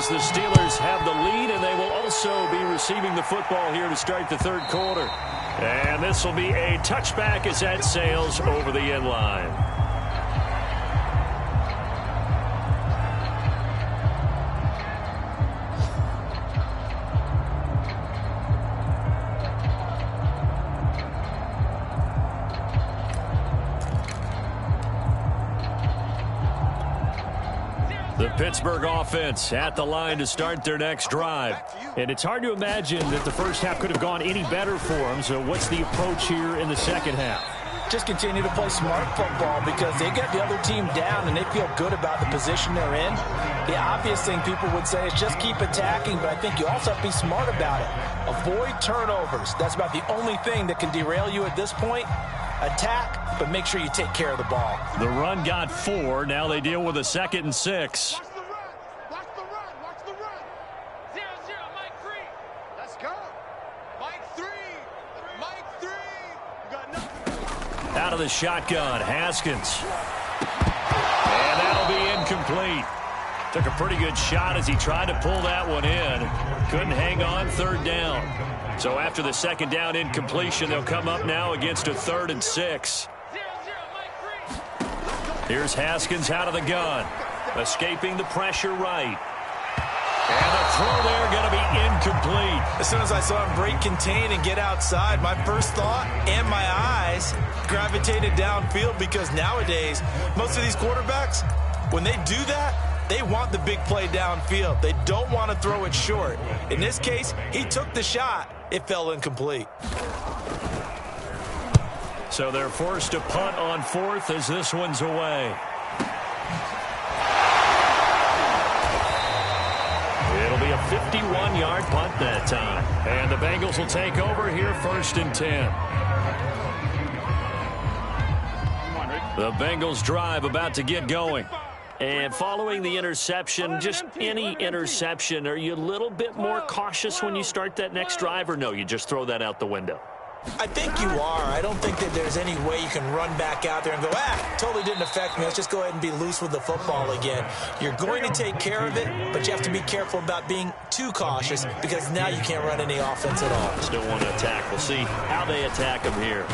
as the Steelers have the lead, and they will also be receiving the football here to start the third quarter. And this will be a touchback as that sails over the end line. The Pittsburgh offense at the line to start their next drive. And it's hard to imagine that the first half could have gone any better for them. So what's the approach here in the second half? Just continue to play smart football because they get the other team down and they feel good about the position they're in. The obvious thing people would say is just keep attacking, but I think you also have to be smart about it. Avoid turnovers. That's about the only thing that can derail you at this point. Attack, but make sure you take care of the ball. The run got 4. Now they deal with a 2nd and 6. Watch the run. Watch the run. Watch the run. 0-0, Mike 3. Let's go. Mike 3. Mike 3. You got nothing. Out of the shotgun, Haskins. And that'll be incomplete. Took a pretty good shot as he tried to pull that one in. Couldn't hang on, 3rd down. So after the 2nd down incompletion, they'll come up now against a 3rd and 6. 0-0, Mike 3. Here's Haskins out of the gun. Escaping the pressure right. And the throw there going to be incomplete. As soon as I saw him break contain and get outside, my first thought and my eyes gravitated downfield because nowadays, most of these quarterbacks, when they do that, they want the big play downfield. They don't want to throw it short. In this case, he took the shot. It fell incomplete. So they're forced to punt on 4th as this one's away. It'll be a 51-yard punt that time. And the Bengals will take over here 1st and 10. The Bengals drive about to get going. And following the interception, just any interception, are you a little bit more cautious when you start that next drive, or no, you just throw that out the window? I think you are. I don't think that there's any way you can run back out there and go, totally didn't affect me. Let's just go ahead and be loose with the football again. You're going to take care of it, but you have to be careful about being too cautious because now you can't run any offense at all. Still want to attack. We'll see how they attack him here.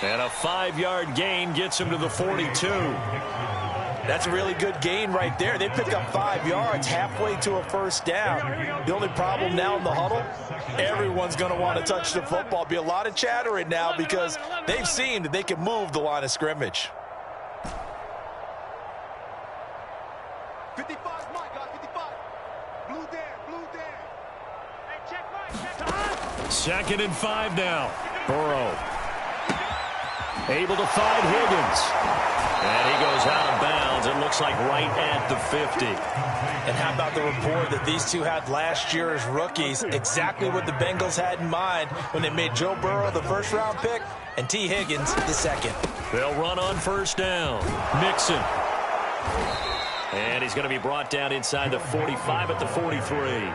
And a 5-yard gain gets him to the 42. That's a really good gain right there. They pick up 5 yards halfway to a 1st down. The only problem now in the huddle, everyone's going to want to touch the football. Be a lot of chattering now because they've seen that they can move the line of scrimmage. 55, Mike, got 55. Blue there. Hey, check Mike. 2nd and 5 now. Burrow. Able to find Higgins. And he goes out of bounds. It looks like right at the 50. And how about the rapport that these two had last year as rookies? Exactly what the Bengals had in mind when they made Joe Burrow the 1st-round pick and T. Higgins the 2nd. They'll run on 1st down. Mixon. And he's going to be brought down inside the 45 at the 43.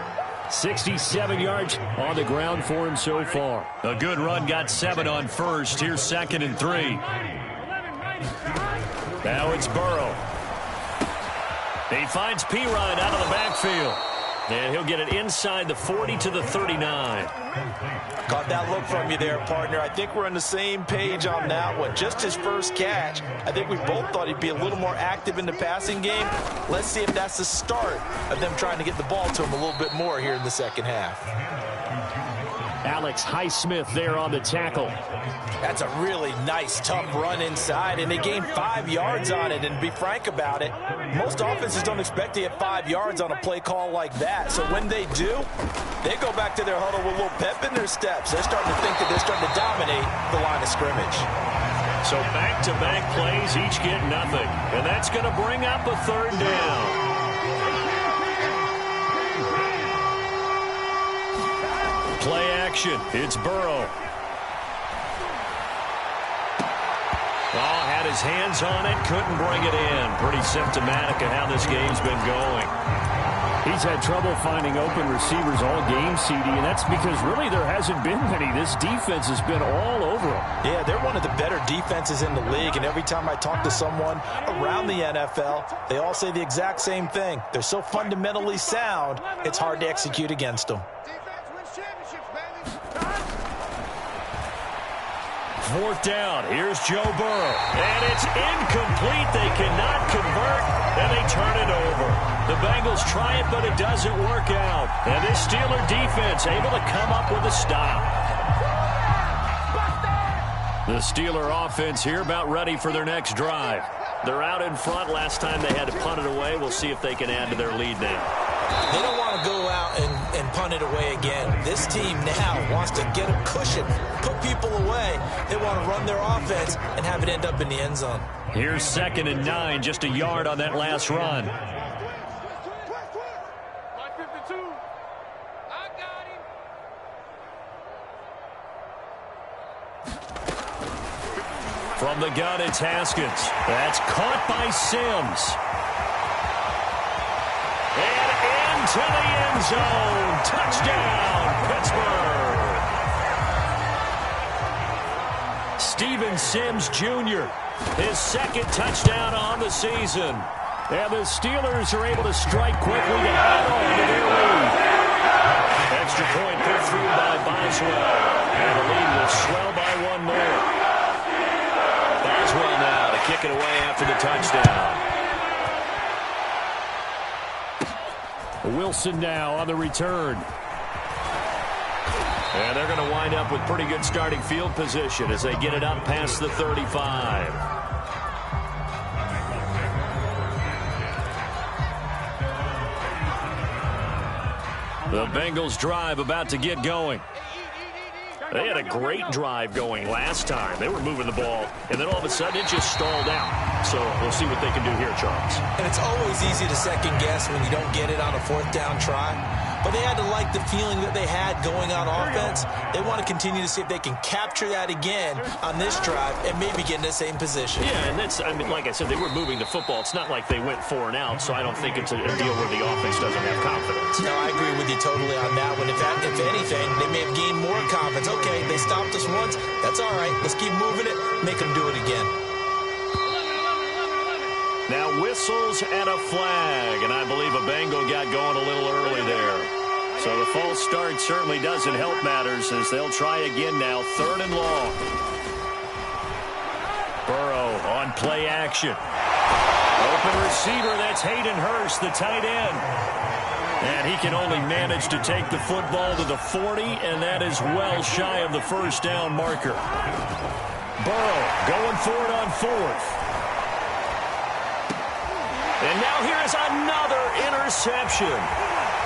67 yards on the ground for him so far. A good run, got 7 on 1st. Here's 2nd and 3. Now it's Burrow. He finds Pirine out of the backfield. And he'll get it inside the 40 to the 39. Caught that look from you there, partner. I think we're on the same page on that one. Just his first catch. I think we both thought he'd be a little more active in the passing game. Let's see if that's the start of them trying to get the ball to him a little bit more here in the 2nd half. Alex Highsmith there on the tackle. That's a really nice, tough run inside, and they gained 5 yards on it. And to be frank about it, most offenses don't expect to get 5 yards on a play call like that. So when they do, they go back to their huddle with a little pep in their steps. They're starting to think that they're starting to dominate the line of scrimmage. So back-to-back plays, each get nothing. And that's going to bring up a 3rd down. Play action. It's Burrow. Oh, had his hands on it, couldn't bring it in. Pretty symptomatic of how this game's been going. He's had trouble finding open receivers all game, CD, and that's because really there hasn't been many. This defense has been all over him. Yeah, they're one of the better defenses in the league, and every time I talk to someone around the NFL, they all say the exact same thing. They're so fundamentally sound, it's hard to execute against them. Fourth down. Here's Joe Burrow. And it's incomplete. They cannot convert, and they turn it over. The Bengals try it, but it doesn't work out. And this Steeler defense able to come up with a stop. The Steeler offense here about ready for their next drive. They're out in front. Last time they had to punt it away. We'll see if they can add to their lead now. They don't want to go out and punt it away again. This team now wants to get a cushion, put people away. They want to run their offense and have it end up in the end zone. Here's 2nd and 9, just a yard on that last run. From the gun, it's Haskins. That's caught by Sims. And into the end zone. Touchdown, Pittsburgh. Steven Sims Jr., his 2nd touchdown on the season. And the Steelers are able to strike quickly to add on to their lead. Extra point put through by Boswell. And the lead will swell by one more. Boswell now to kick it away after the touchdown. Wilson now on the return. And they're going to wind up with pretty good starting field position as they get it up past the 35. The Bengals drive about to get going. They had a great drive going last time. They were moving the ball, and then all of a sudden it just stalled out. So we'll see what they can do here, Charles. And it's always easy to second guess when you don't get it on a 4th down try. But they had to like the feeling that they had going on offense. They want to continue to see if they can capture that again on this drive and maybe get in the same position. Yeah, and that's, I mean, like I said, they were moving the football. It's not like they went 4 and out, so I don't think it's a deal where the offense doesn't have confidence. No, I agree with you totally on that one. If anything, they may have gained more confidence. Okay, they stopped us once. That's all right. Let's keep moving it. Make them do it again. Now whistles and a flag, and I believe a Bengal got going a little early there. So the false start certainly doesn't help matters as they'll try again now, 3rd and long. Burrow on play action. Open receiver, that's Hayden Hurst, the tight end. And he can only manage to take the football to the 40, and that is well shy of the 1st down marker. Burrow going for it on 4th. And now here is another interception.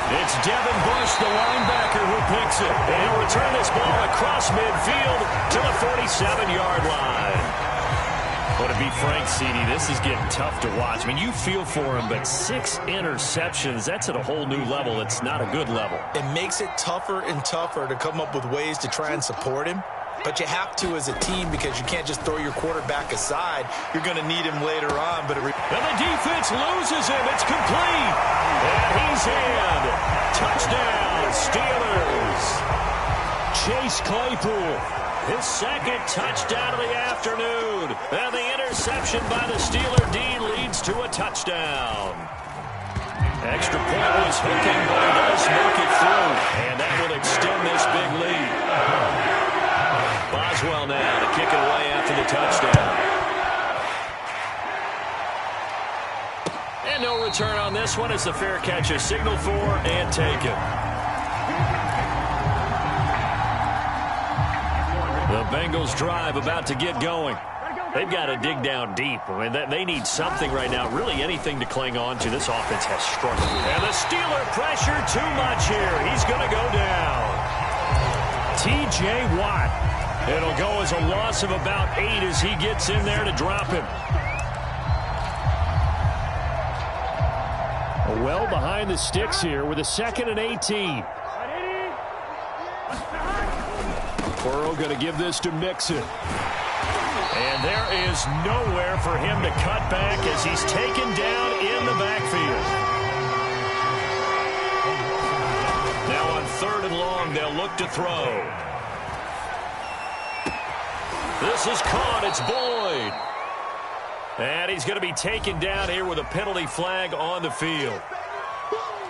It's Devin Bush, the linebacker, who picks it. And he'll return this ball across midfield to the 47-yard line. But to be frank, CD, this is getting tough to watch. I mean, you feel for him, but 6 interceptions, that's at a whole new level. It's not a good level. It makes it tougher and tougher to come up with ways to try and support him. But you have to as a team because you can't just throw your quarterback aside. You're going to need him later on. But and the defense loses him. It's complete. And he's in. Touchdown, Steelers. Chase Claypool, his 2nd touchdown of the afternoon. And the interception by the Steeler D leads to a touchdown. Extra point was hooking, but he does make it through. And that will extend this big lead. Boswell now to kick it away after the touchdown. And no return on this one as the fair catch is signaled for and taken. The Bengals drive about to get going. They've got to dig down deep. I mean, they need something right now, really anything to cling on to. This offense has struggled. And the Steeler pressure too much here. He's going to go down. T.J. Watt. It'll go as a loss of about 8 as he gets in there to drop him. Well behind the sticks here with a 2nd and 18. Burrow going to give this to Mixon. And there is nowhere for him to cut back as he's taken down in the backfield. game. They'll look to throw. This is caught. It's Boyd. And he's going to be taken down here with a penalty flag on the field.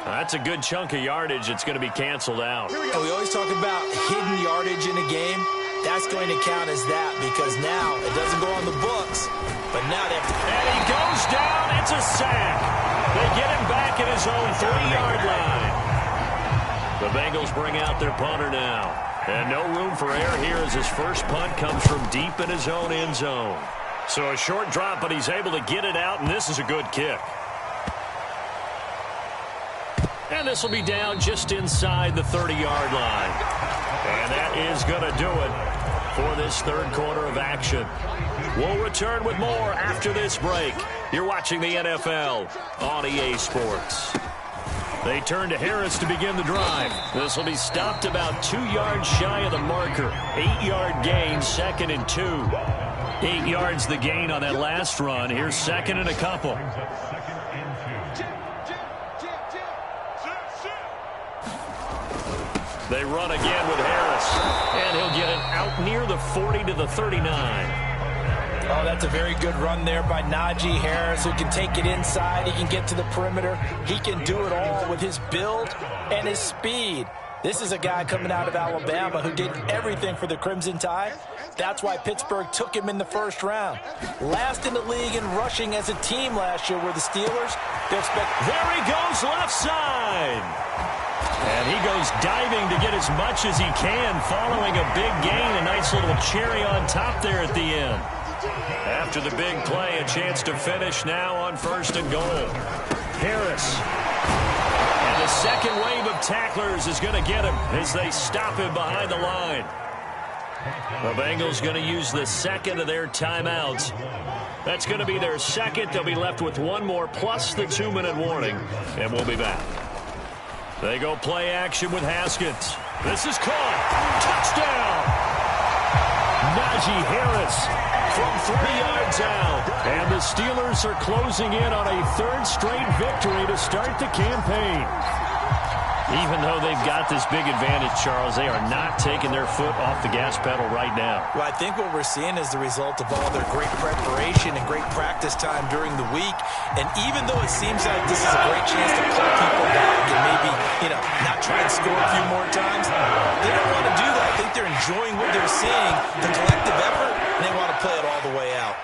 That's a good chunk of yardage. It's going to be canceled out. And we always talk about hidden yardage in a game. That's going to count as that because now it doesn't go on the books. But now they have to... And he goes down. It's a sack. They get him back at his own 3-yard line. The Bengals bring out their punter now. And no room for error here as his first punt comes from deep in his own end zone. So a short drop, but he's able to get it out, and this is a good kick. And this will be down just inside the 30-yard line. And that is going to do it for this third quarter of action. We'll return with more after this break. You're watching the NFL on EA Sports. They turn to Harris to begin the drive. This will be stopped about 2 yards shy of the marker. 8-yard gain, 2nd and 2. 8 yards the gain on that last run. Here's 2nd and a couple. They run again with Harris. And he'll get it out near the 40 to the 39. Oh, that's a very good run there by Najee Harris, who can take it inside. He can get to the perimeter. He can do it all with his build and his speed. This is a guy coming out of Alabama who did everything for the Crimson Tide. That's why Pittsburgh took him in the first round. Last in the league in rushing as a team last year were the Steelers. There he goes, left side. And he goes diving to get as much as he can, following a big gain. A nice little cherry on top there at the end. After the big play, a chance to finish now on 1st and goal. Harris. And the second wave of tacklers is going to get him as they stop him behind the line. The Bengals going to use the second of their timeouts. That's going to be their second. They'll be left with one more plus the 2-minute warning, and we'll be back. They go play action with Haskins. This is caught. Touchdown! Najee Harris from 3 yards out. And the Steelers are closing in on a 3rd straight victory to start the campaign. Even though they've got this big advantage, Charles, they are not taking their foot off the gas pedal right now. Well, I think what we're seeing is the result of all their great preparation and great practice time during the week. And even though it seems like this is a great chance to pull people back and maybe, not try and score a few more times, they don't want to do that. I think they're enjoying what they're seeing, the collective effort, and they want to play it all the way out.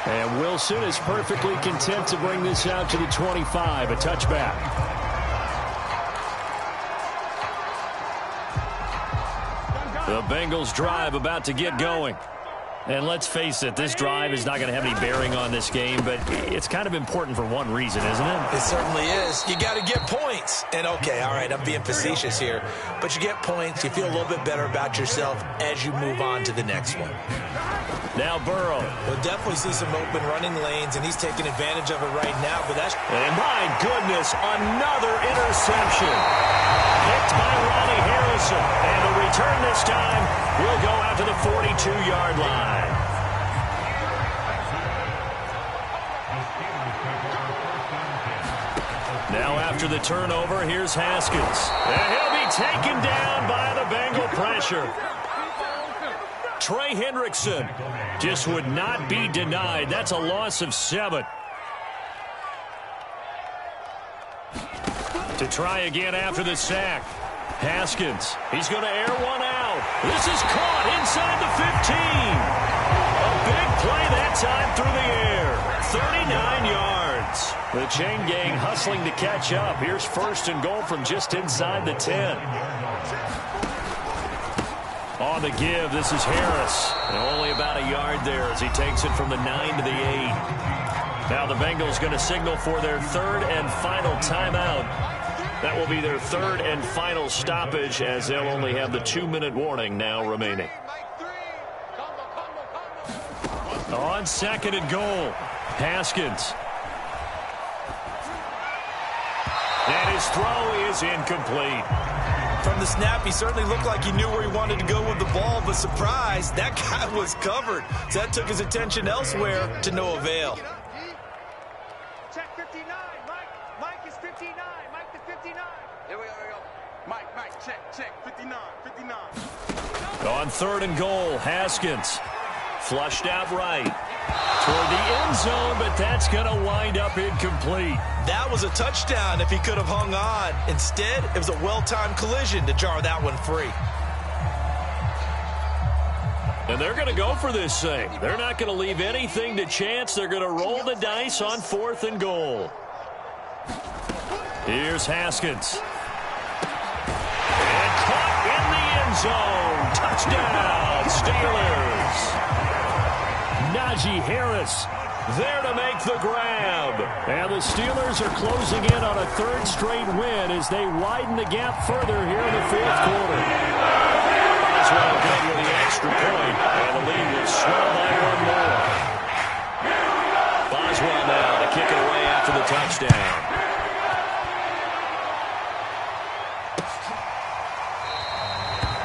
And Wilson is perfectly content to bring this out to the 25, a touchback. The Bengals drive about to get going. And let's face it, this drive is not going to have any bearing on this game, but it's kind of important for one reason, isn't it? It certainly is. You got to get points. And, okay, all right, I'm being facetious here, but you get points, you feel a little bit better about yourself as you move on to the next one. Now Burrow. We'll definitely see some open running lanes, and he's taking advantage of it right now. But that's... And my goodness, another interception. Picked by Ronnie Harrison. And the return this time will go out to the 42-yard line. Now after the turnover, here's Haskins. And he'll be taken down by the Bengal pressure. Trey Hendrickson just would not be denied. That's a loss of 7. To try again after the sack. Haskins, he's going to air one out. This is caught inside the 15. A big play that time through the air. 39 yards. The chain gang hustling to catch up. Here's 1st and goal from just inside the 10. On the give, this is Harris. And only about a yard there as he takes it from the 9 to the 8. Now the Bengals going to signal for their 3rd and final timeout. That will be their 3rd and final stoppage as they'll only have the 2-minute warning now remaining. On 2nd and goal, Haskins. And his throw is incomplete. From the snap, he certainly looked like he knew where he wanted to go with the ball, but surprise, that guy was covered. So that took his attention elsewhere to no avail. Check 59, Mike is 59. Mike to 59. Here we go. Mike, check. 59. On 3rd and goal, Haskins. Flushed out right. Toward the end zone, but that's going to wind up incomplete. That was a touchdown if he could have hung on. Instead, it was a well-timed collision to jar that one free. And they're going to go for this thing. They're not going to leave anything to chance. They're going to roll the dice on 4th and goal. Here's Haskins. And caught in the end zone. Touchdown, Steelers. Najee Harris there to make the grab. And the Steelers are closing in on a 3rd straight win as they widen the gap further here in the 4th quarter. Boswell good with the extra point, and the lead will swell by 1 more. Boswell now to kick it away after the touchdown.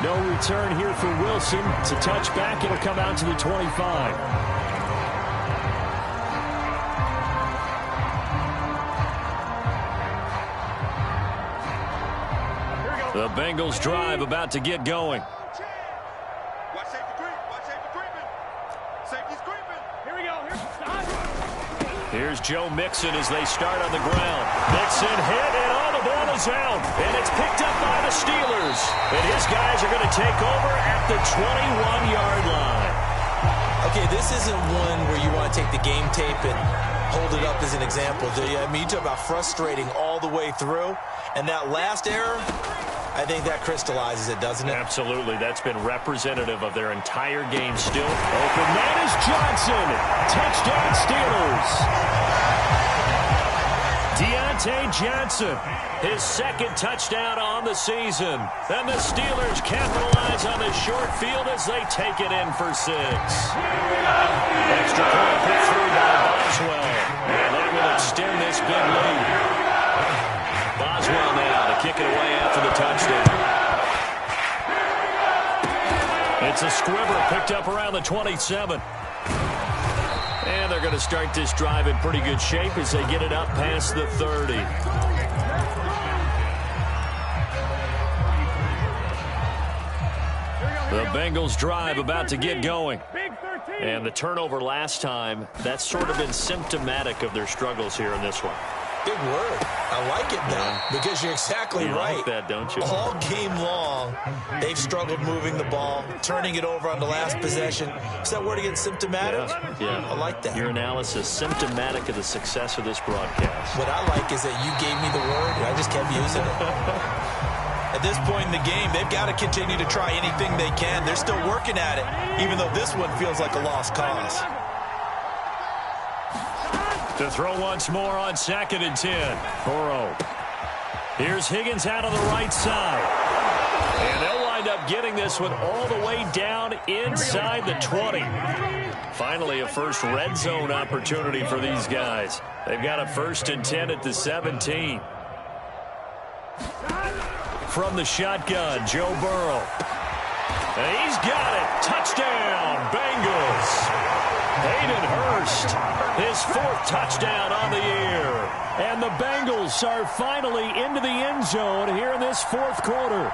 No return here for Wilson. It's a touchback. It'll come out to the 25. The Bengals drive about to get going. Watch safety creeping. Safety's creeping. Here we go. Here's Joe Mixon as they start on the ground. Mixon hit, and all the ball is out. And it's picked up by the Steelers. And his guys are going to take over at the 21-yard line. Okay, this isn't one where you want to take the game tape and hold it up as an example, do you? I mean, you talk about frustrating all the way through. And that last error, I think that crystallizes it, doesn't it? Absolutely. That's been representative of their entire game still. Open man is Johnson. Touchdown Steelers. Deontay Johnson, his 2nd touchdown on the season. And the Steelers capitalize on the short field as they take it in for 6. Extra point put through by Boswell. And they will extend this big lead. Boswell now to kick it away after the touchdown. It's a squibber picked up around the 27. And they're going to start this drive in pretty good shape as they get it up past the 30. The Bengals drive about to get going. And the turnover last time, that's sort of been symptomatic of their struggles here in this one. Big word. I like it now because you're exactly right. You like that, don't you? All game long, they've struggled moving the ball, turning it over on the last possession. Is that word again, symptomatic? Yeah. I like that. Your analysis, symptomatic of the success of this broadcast. What I like is that you gave me the word, and I just kept using it. At this point in the game, they've got to continue to try anything they can. They're still working at it, even though this one feels like a lost cause. To throw once more on 2nd and 10. Burrow. Here's Higgins out on the right side. And they'll wind up getting this one all the way down inside the 20. Finally, a first red zone opportunity for these guys. They've got a 1st and 10 at the 17. From the shotgun, Joe Burrow. And he's got it. Touchdown, Bengals. Hayden Hurst, his 4th touchdown on the year. And the Bengals are finally into the end zone here in this 4th quarter.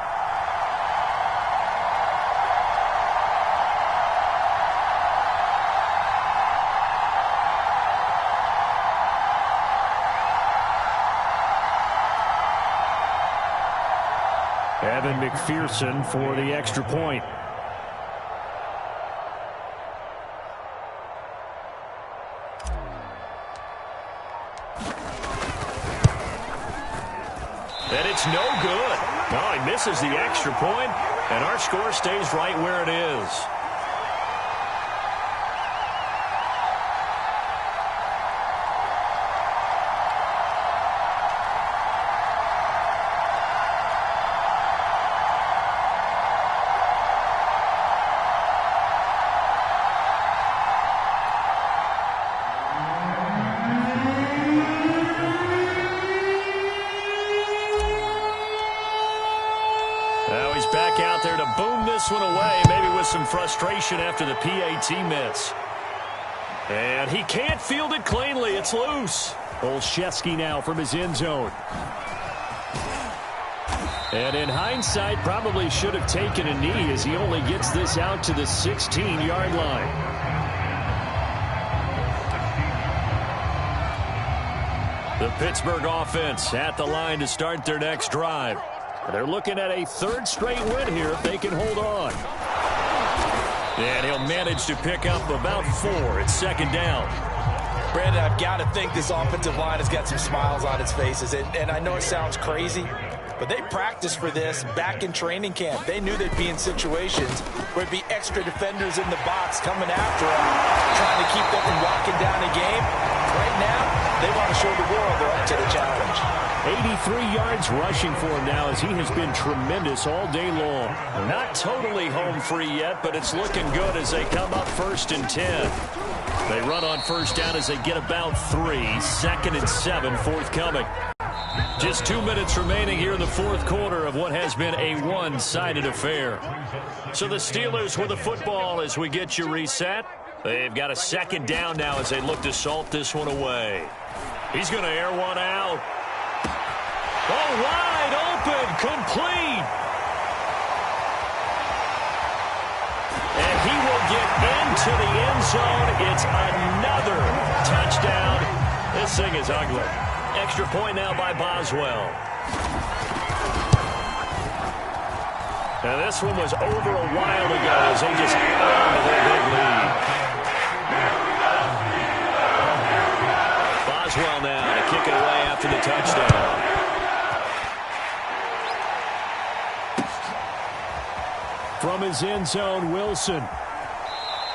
Evan McPherson for the extra point. And it's no good. Oh, he misses the extra point, and our score stays right where it is. Back out there to boom this one away, maybe with some frustration after the PAT miss. And he can't field it cleanly. It's loose. Olszewski now from his end zone. And in hindsight, probably should have taken a knee as he only gets this out to the 16-yard line. The Pittsburgh offense at the line to start their next drive. They're looking at a third straight win here if they can hold on. And he'll manage to pick up about 4. It's second down. Brandon, I've got to think this offensive line has got some smiles on its faces. And I know it sounds crazy, but they practiced for this back in training camp. They knew they'd be in situations where it'd be extra defenders in the box coming after them, trying to keep them from locking down a game. Right now, they want to show the world they're up to the challenge. 83 yards rushing for him now as he has been tremendous all day long. Not totally home free yet, but it's looking good as they come up 1st and 10. They run on first down as they get about 3. 2nd and 7 forthcoming. Just 2 minutes remaining here in the fourth quarter of what has been a one-sided affair. So the Steelers with the football as we get you reset. They've got a second down now as they look to salt this one away. He's going to air one out. Oh, wide open, complete. And he will get into the end zone. It's another touchdown. This thing is ugly. Extra point now by Boswell. Now this one was over a while ago as they just hang on to their big lead. Boswell now to kick it away after the touchdown. From his end zone, Wilson.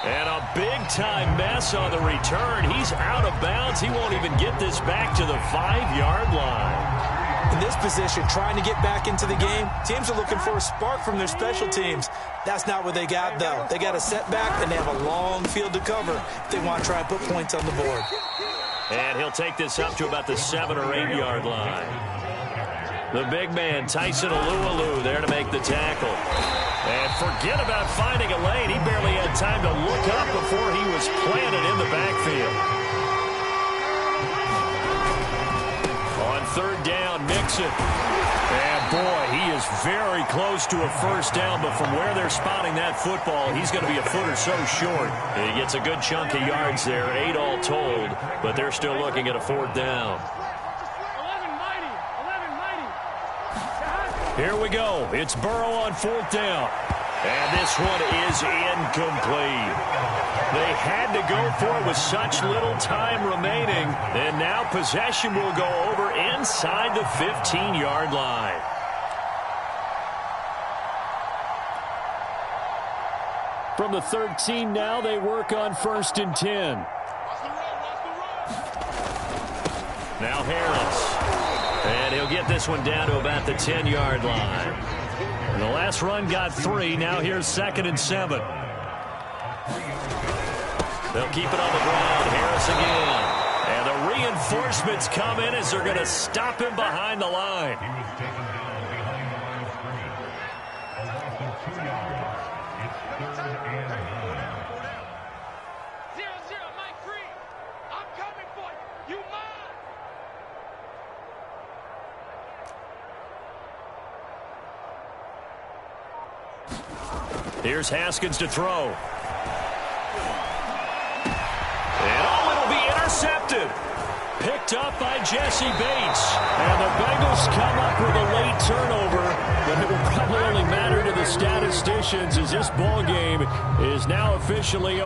And a big-time mess on the return. He's out of bounds. He won't even get this back to the 5-yard line. In this position, trying to get back into the game, teams are looking for a spark from their special teams. That's not what they got, though. They got a setback, and they have a long field to cover if they want to try and put points on the board. And he'll take this up to about the 7- or 8-yard line. The big man, Tyson Alualu, there to make the tackle. And forget about finding a lane. He barely had time to look up before he was planted in the backfield. On third down, Mixon. And boy, he is very close to a first down, but from where they're spotting that football, he's going to be a foot or so short. He gets a good chunk of yards there, 8 all told, but they're still looking at a fourth down. Here we go. It's Burrow on fourth down. And this one is incomplete. They had to go for it with such little time remaining. And now possession will go over inside the 15-yard line. From the 13 now, they work on 1st and 10. Now Harris. And he'll get this one down to about the 10-yard line. And the last run got 3. Now here's 2nd and 7. They'll keep it on the ground. Harris again. And the reinforcements come in as they're going to stop him behind the line. Here's Haskins to throw. And oh, it'll be intercepted. Picked up by Jesse Bates. And the Bengals come up with a late turnover, but it will probably only matter to the statisticians as this ball game is now officially